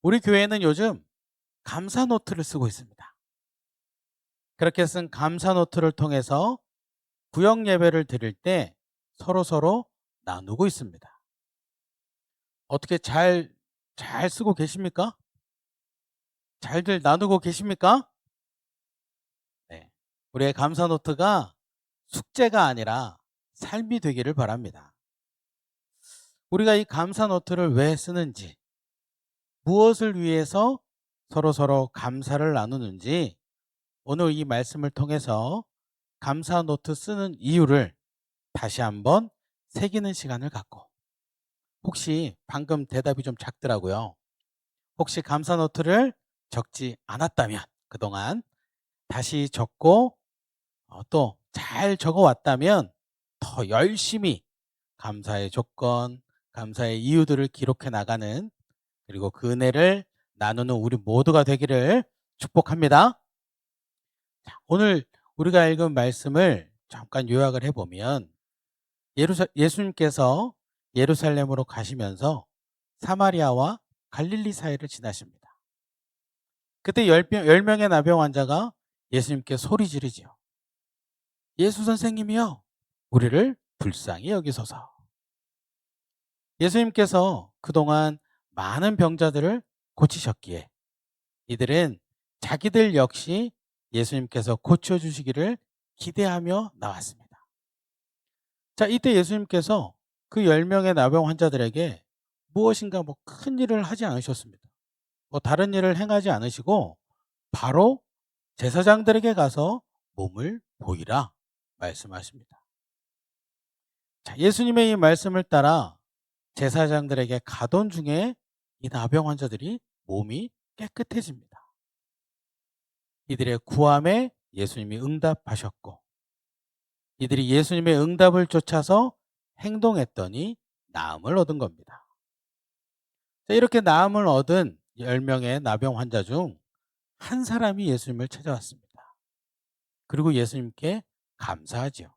우리 교회는 요즘 감사 노트를 쓰고 있습니다. 그렇게 쓴 감사 노트를 통해서 구역 예배를 드릴 때 서로서로 나누고 있습니다. 어떻게 잘 쓰고 계십니까? 잘들 나누고 계십니까? 네. 우리의 감사 노트가 숙제가 아니라 삶이 되기를 바랍니다. 우리가 이 감사 노트를 왜 쓰는지, 무엇을 위해서 서로서로 감사를 나누는지 오늘 이 말씀을 통해서 감사 노트 쓰는 이유를 다시 한번 새기는 시간을 갖고, 혹시 방금 대답이 좀 작더라고요. 혹시 감사 노트를 적지 않았다면 그동안 다시 적고 또 잘 적어 왔다면 더 열심히 감사의 조건, 감사의 이유들을 기록해 나가는, 그리고 그 은혜를 나누는 우리 모두가 되기를 축복합니다. 오늘 우리가 읽은 말씀을 잠깐 요약을 해보면, 예수님께서 예루살렘으로 가시면서 사마리아와 갈릴리 사이를 지나십니다. 그때 10명의 나병 환자가 예수님께 소리 지르지요. 예수 선생님이요, 우리를 불쌍히 여기소서. 예수님께서 그동안 많은 병자들을 고치셨기에 이들은 자기들 역시 예수님께서 고쳐주시기를 기대하며 나왔습니다. 자, 이때 예수님께서 그 10명의 나병 환자들에게 무엇인가 큰 일을 하지 않으셨습니다. 다른 일을 행하지 않으시고 바로 제사장들에게 가서 몸을 보이라 말씀하십니다. 자, 예수님의 이 말씀을 따라 제사장들에게 가던 중에 이 나병 환자들이 몸이 깨끗해집니다. 이들의 구함에 예수님이 응답하셨고, 이들이 예수님의 응답을 쫓아서 행동했더니 나음을 얻은 겁니다. 자, 이렇게 나음을 얻은 10명의 나병 환자 중 한 사람이 예수님을 찾아왔습니다. 그리고 예수님께 감사하지요.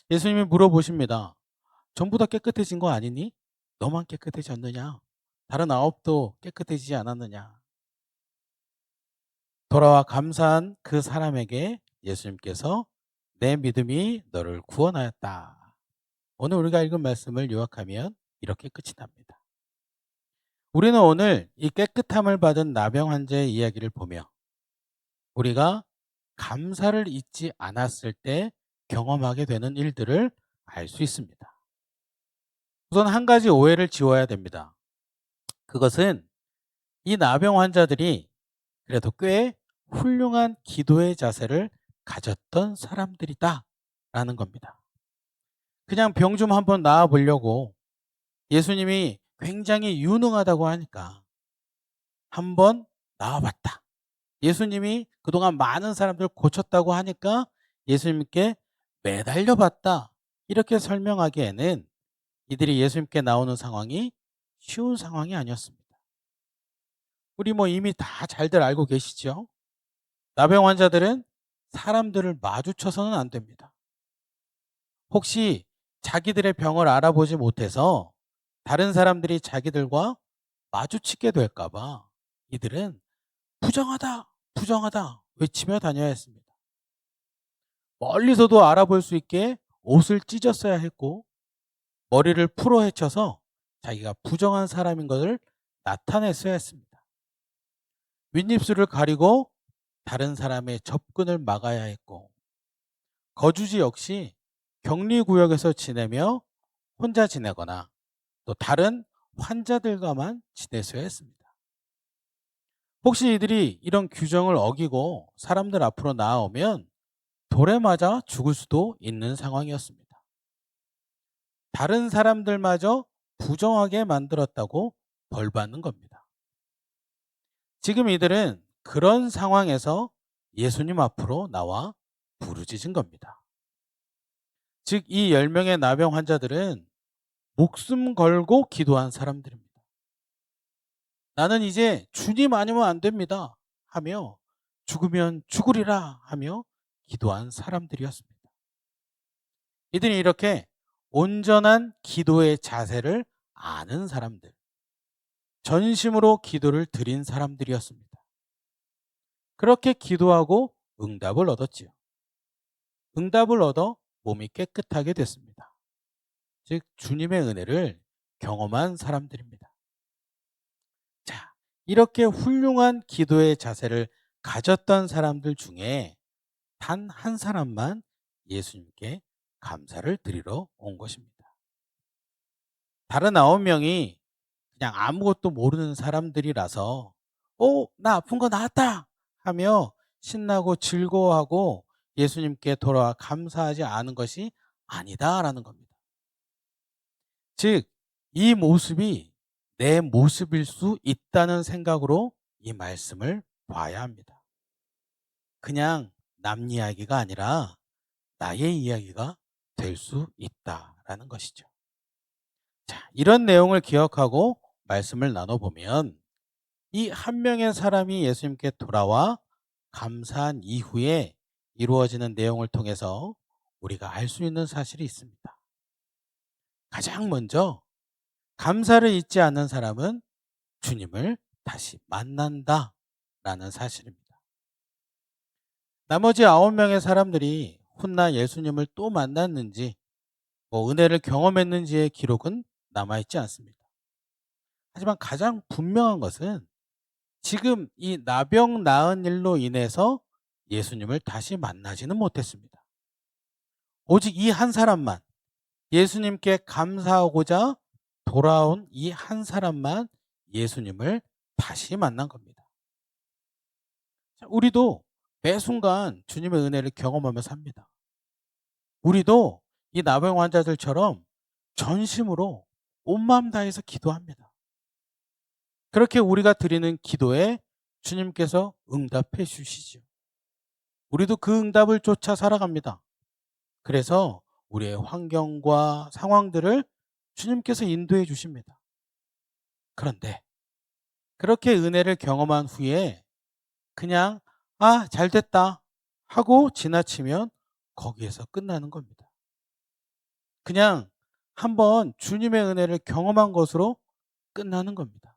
예수님이 물어보십니다. 전부 다 깨끗해진 거 아니니? 너만 깨끗해졌느냐? 다른 9도 깨끗해지지 않았느냐? 돌아와 감사한 그 사람에게 예수님께서 내 믿음이 너를 구원하였다. 오늘 우리가 읽은 말씀을 요약하면 이렇게 끝이 납니다. 우리는 오늘 이 깨끗함을 받은 나병 환자의 이야기를 보며 우리가 감사를 잊지 않았을 때 경험하게 되는 일들을 알 수 있습니다. 우선 한 가지 오해를 지워야 됩니다. 그것은 이 나병 환자들이 그래도 꽤 훌륭한 기도의 자세를 가졌던 사람들이다라는 겁니다. 그냥 병 좀 한번 나아 보려고 예수님이 굉장히 유능하다고 하니까 한번 나와봤다. 예수님이 그동안 많은 사람들을 고쳤다고 하니까 예수님께 매달려 봤다. 이렇게 설명하기에는 이들이 예수님께 나오는 상황이 쉬운 상황이 아니었습니다. 우리 이미 다 잘들 알고 계시죠? 나병 환자들은 사람들을 마주쳐서는 안 됩니다. 혹시 자기들의 병을 알아보지 못해서 다른 사람들이 자기들과 마주치게 될까봐 이들은 부정하다, 부정하다 외치며 다녀야 했습니다. 멀리서도 알아볼 수 있게 옷을 찢었어야 했고, 머리를 풀어 헤쳐서 자기가 부정한 사람인 것을 나타냈어야 했습니다. 윗입술을 가리고 다른 사람의 접근을 막아야 했고, 거주지 역시 격리구역에서 지내며 혼자 지내거나 또 다른 환자들과만 지냈어야 했습니다. 혹시 이들이 이런 규정을 어기고 사람들 앞으로 나아오면 돌에 맞아 죽을 수도 있는 상황이었습니다. 다른 사람들마저 부정하게 만들었다고 벌받는 겁니다. 지금 이들은 그런 상황에서 예수님 앞으로 나와 부르짖은 겁니다. 즉, 이 10명의 나병 환자들은 목숨 걸고 기도한 사람들입니다. 나는 이제 주님 아니면 안 됩니다 하며, 죽으면 죽으리라 하며 기도한 사람들이었습니다. 이들이 이렇게 온전한 기도의 자세를 아는 사람들, 전심으로 기도를 드린 사람들이었습니다. 그렇게 기도하고 응답을 얻었지요. 응답을 얻어 몸이 깨끗하게 됐습니다. 즉 주님의 은혜를 경험한 사람들입니다. 자, 이렇게 훌륭한 기도의 자세를 가졌던 사람들 중에 단 한 사람만 예수님께 감사를 드리러 온 것입니다. 다른 9명이 그냥 아무것도 모르는 사람들이라서 나 아픈 거 나았다 하며 신나고 즐거워하고 예수님께 돌아와 감사하지 않은 것이 아니다라는 겁니다. 즉, 이 모습이 내 모습일 수 있다는 생각으로 이 말씀을 봐야 합니다. 그냥 남 이야기가 아니라 나의 이야기가 될 수 있다라는 것이죠. 자, 이런 내용을 기억하고 말씀을 나눠보면 이 한 명의 사람이 예수님께 돌아와 감사한 이후에 이루어지는 내용을 통해서 우리가 알 수 있는 사실이 있습니다. 가장 먼저 감사를 잊지 않는 사람은 주님을 다시 만난다라는 사실입니다. 나머지 9명의 사람들이 훗날 예수님을 또 만났는지 은혜를 경험했는지의 기록은 남아있지 않습니다. 하지만 가장 분명한 것은 지금 이 나병 나은 일로 인해서 예수님을 다시 만나지는 못했습니다. 오직 이 한 사람만, 예수님께 감사하고자 돌아온 이 한 사람만 예수님을 다시 만난 겁니다. 우리도 매 순간 주님의 은혜를 경험하며 삽니다. 우리도 이 나병 환자들처럼 전심으로 온 마음 다해서 기도합니다. 그렇게 우리가 드리는 기도에 주님께서 응답해 주시죠. 우리도 그 응답을 쫓아 살아갑니다. 그래서 우리의 환경과 상황들을 주님께서 인도해 주십니다. 그런데 그렇게 은혜를 경험한 후에 그냥 잘 됐다 하고 지나치면 거기에서 끝나는 겁니다. 그냥 한번 주님의 은혜를 경험한 것으로 끝나는 겁니다.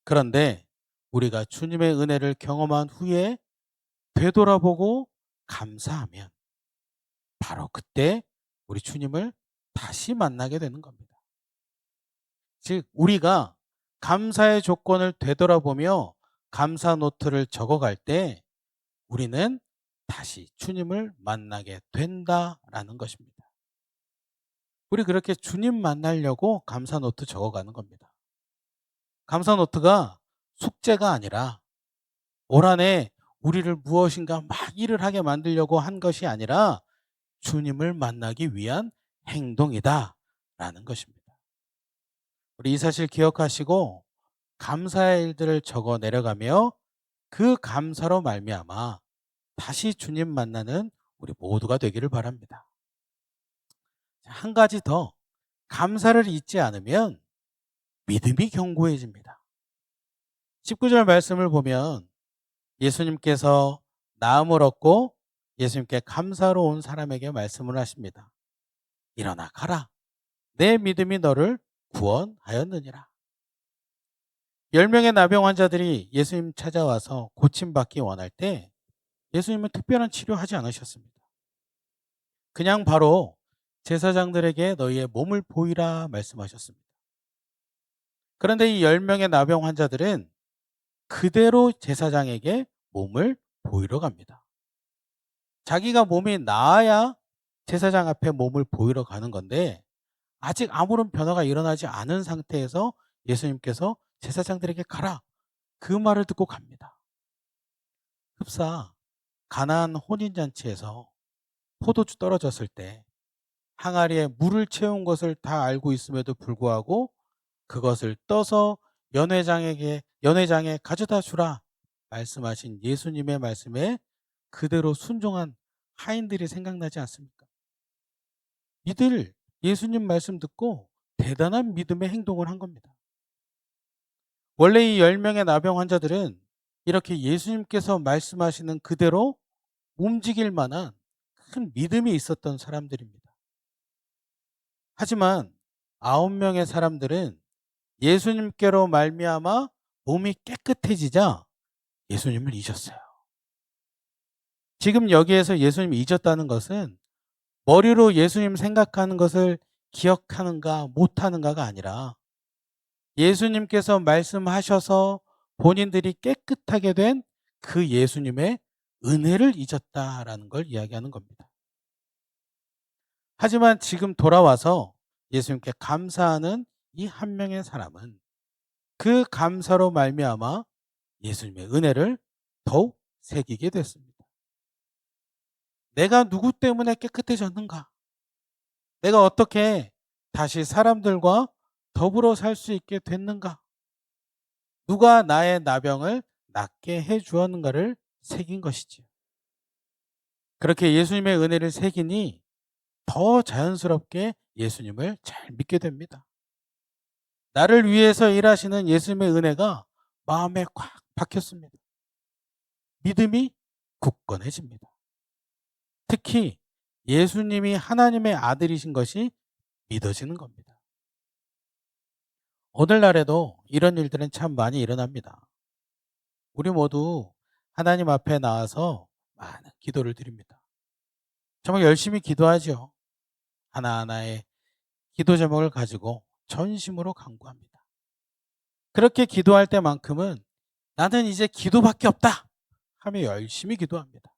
그런데 우리가 주님의 은혜를 경험한 후에 되돌아보고 감사하면 바로 그때 우리 주님을 다시 만나게 되는 겁니다. 즉 우리가 감사의 조건을 되돌아보며 감사 노트를 적어갈 때 우리는 다시 주님을 만나게 된다라는 것입니다. 우리 그렇게 주님 만나려고 감사 노트 적어가는 겁니다. 감사 노트가 숙제가 아니라 올 한해 우리를 무엇인가 막 일을 하게 만들려고 한 것이 아니라 주님을 만나기 위한 행동이다라는 것입니다. 우리 이 사실 기억하시고 감사의 일들을 적어 내려가며 그 감사로 말미암아 다시 주님 만나는 우리 모두가 되기를 바랍니다. 한 가지 더, 감사를 잊지 않으면 믿음이 견고해집니다. 19절 말씀을 보면 예수님께서 나음을 얻고 예수님께 감사로 온 사람에게 말씀을 하십니다. 일어나 가라. 내 믿음이 너를 구원하였느니라. 10명의 나병 환자들이 예수님 찾아와서 고침받기 원할 때 예수님은 특별한 치료하지 않으셨습니다. 그냥 바로 제사장들에게 너희의 몸을 보이라 말씀하셨습니다. 그런데 이 10명의 나병 환자들은 그대로 제사장에게 몸을 보이러 갑니다. 자기가 몸이 나아야 제사장 앞에 몸을 보이러 가는 건데 아직 아무런 변화가 일어나지 않은 상태에서 예수님께서 제사장들에게 가라, 그 말을 듣고 갑니다. 흡사 가나안 혼인잔치에서 포도주 떨어졌을 때 항아리에 물을 채운 것을 다 알고 있음에도 불구하고 그것을 떠서 연회장에 가져다 주라 말씀하신 예수님의 말씀에 그대로 순종한 하인들이 생각나지 않습니까? 이들 예수님 말씀 듣고 대단한 믿음의 행동을 한 겁니다. 원래 이 10명의 나병 환자들은 이렇게 예수님께서 말씀하시는 그대로 움직일 만한 큰 믿음이 있었던 사람들입니다. 하지만 9명의 사람들은 예수님께로 말미암아 몸이 깨끗해지자 예수님을 잊었어요. 지금 여기에서 예수님을 잊었다는 것은 머리로 예수님 생각하는 것을 기억하는가 못하는가가 아니라 예수님께서 말씀하셔서 본인들이 깨끗하게 된 그 예수님의 은혜를 잊었다라는 걸 이야기하는 겁니다. 하지만 지금 돌아와서 예수님께 감사하는 이 한 명의 사람은 그 감사로 말미암아 예수님의 은혜를 더욱 새기게 됐습니다. 내가 누구 때문에 깨끗해졌는가? 내가 어떻게 다시 사람들과 더불어 살 수 있게 됐는가? 누가 나의 나병을 낫게 해 주었는가를 새긴 것이지요. 그렇게 예수님의 은혜를 새기니 더 자연스럽게 예수님을 잘 믿게 됩니다. 나를 위해서 일하시는 예수님의 은혜가 마음에 꽉 박혔습니다. 믿음이 굳건해집니다. 특히 예수님이 하나님의 아들이신 것이 믿어지는 겁니다. 오늘날에도 이런 일들은 참 많이 일어납니다. 우리 모두 하나님 앞에 나와서 많은 기도를 드립니다. 정말 열심히 기도하죠. 하나하나의 기도 제목을 가지고 전심으로 간구합니다. 그렇게 기도할 때만큼은 나는 이제 기도밖에 없다 하며 열심히 기도합니다.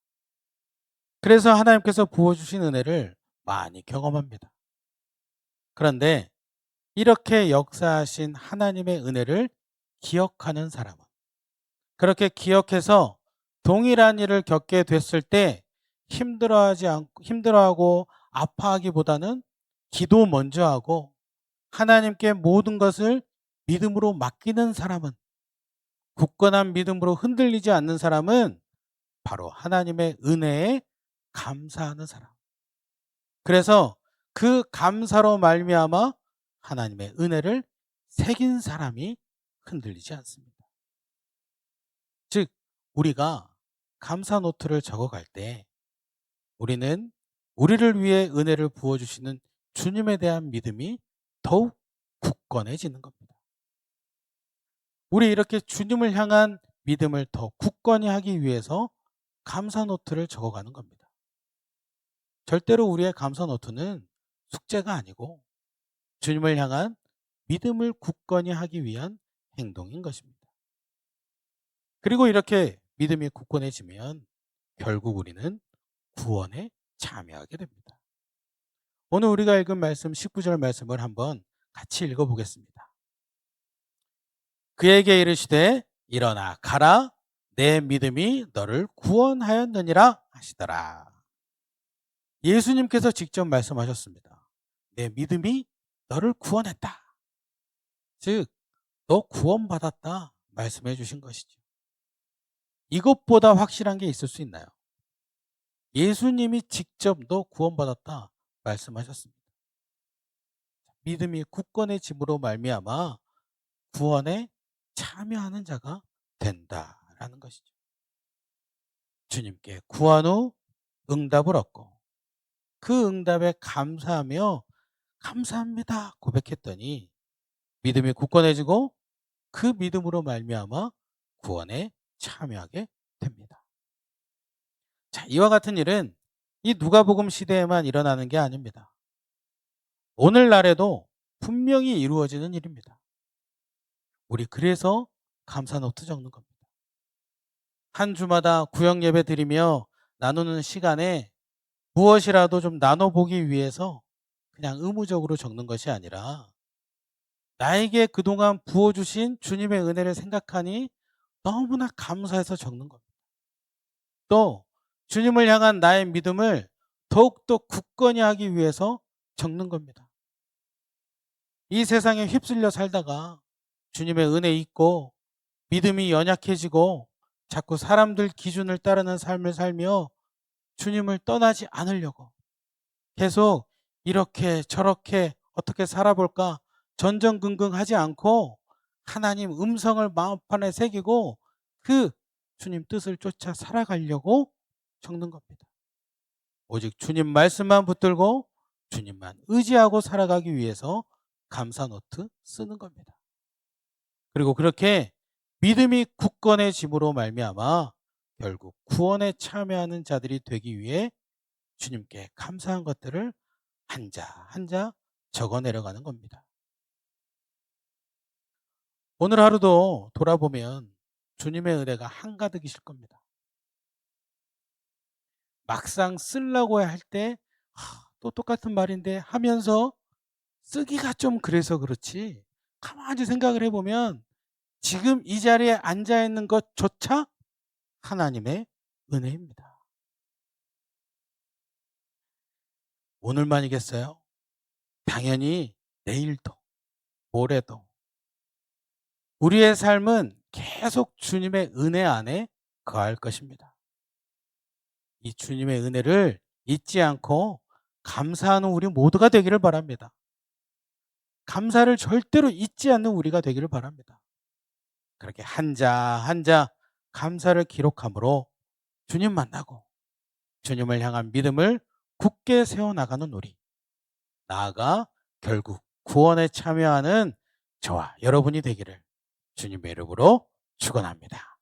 그래서 하나님께서 부어주신 은혜를 많이 경험합니다. 그런데 이렇게 역사하신 하나님의 은혜를 기억하는 사람은, 그렇게 기억해서 동일한 일을 겪게 됐을 때 힘들어하고 아파하기보다는 기도 먼저 하고 하나님께 모든 것을 믿음으로 맡기는 사람은, 굳건한 믿음으로 흔들리지 않는 사람은 바로 하나님의 은혜에 감사하는 사람. 그래서 그 감사로 말미암아 하나님의 은혜를 새긴 사람이 흔들리지 않습니다. 즉, 우리가 감사 노트를 적어갈 때 우리는 우리를 위해 은혜를 부어주시는 주님에 대한 믿음이 더욱 굳건해지는 겁니다. 우리 이렇게 주님을 향한 믿음을 더 굳건히 하기 위해서 감사 노트를 적어가는 겁니다. 절대로 우리의 감사 노트는 숙제가 아니고 주님을 향한 믿음을 굳건히 하기 위한 행동인 것입니다. 그리고 이렇게 믿음이 굳건해지면 결국 우리는 구원에 참여하게 됩니다. 오늘 우리가 읽은 말씀 19절 말씀을 한번 같이 읽어보겠습니다. 그에게 이르시되 일어나 가라, 내 믿음이 너를 구원하였느니라 하시더라. 예수님께서 직접 말씀하셨습니다. 내 믿음이 너를 구원했다. 즉, 너 구원받았다 말씀해 주신 것이죠. 이것보다 확실한 게 있을 수 있나요? 예수님이 직접 너 구원받았다 말씀하셨습니다. 믿음이 굳건해짐으로 말미암아 구원에 참여하는 자가 된다라는 것이죠. 주님께 구한 후 응답을 얻고 그 응답에 감사하며 감사합니다 고백했더니 믿음이 굳건해지고 그 믿음으로 말미암아 구원에 참여하게 됩니다. 자, 이와 같은 일은 이 누가복음 시대에만 일어나는 게 아닙니다. 오늘날에도 분명히 이루어지는 일입니다. 우리 그래서 감사 노트 적는 겁니다. 한 주마다 구역 예배 드리며 나누는 시간에 무엇이라도 좀 나눠보기 위해서 그냥 의무적으로 적는 것이 아니라 나에게 그동안 부어주신 주님의 은혜를 생각하니 너무나 감사해서 적는 겁니다. 또 주님을 향한 나의 믿음을 더욱더 굳건히 하기 위해서 적는 겁니다. 이 세상에 휩쓸려 살다가 주님의 은혜 잊고 믿음이 연약해지고 자꾸 사람들 기준을 따르는 삶을 살며 주님을 떠나지 않으려고 계속 이렇게 저렇게 어떻게 살아볼까 전전긍긍하지 않고 하나님 음성을 마음판에 새기고 그 주님 뜻을 쫓아 살아가려고 적는 겁니다. 오직 주님 말씀만 붙들고 주님만 의지하고 살아가기 위해서 감사 노트 쓰는 겁니다. 그리고 그렇게 믿음이 굳건해짐으로 말미암아 결국 구원에 참여하는 자들이 되기 위해 주님께 감사한 것들을 한 자 한 자 적어 내려가는 겁니다. 오늘 하루도 돌아보면 주님의 은혜가 한가득이실 겁니다. 막상 쓰려고 할 때 또 똑같은 말인데 하면서 쓰기가 좀 그래서 그렇지, 가만히 생각을 해보면 지금 이 자리에 앉아 있는 것조차 하나님의 은혜입니다. 오늘만이겠어요? 당연히 내일도, 모레도. 우리의 삶은 계속 주님의 은혜 안에 거할 것입니다. 이 주님의 은혜를 잊지 않고 감사하는 우리 모두가 되기를 바랍니다. 감사를 절대로 잊지 않는 우리가 되기를 바랍니다. 그렇게 한 자 한 자 감사를 기록함으로 주님 만나고 주님을 향한 믿음을 굳게 세워나가는 우리, 나아가 결국 구원에 참여하는 저와 여러분이 되기를 주님의 이름으로 축원합니다.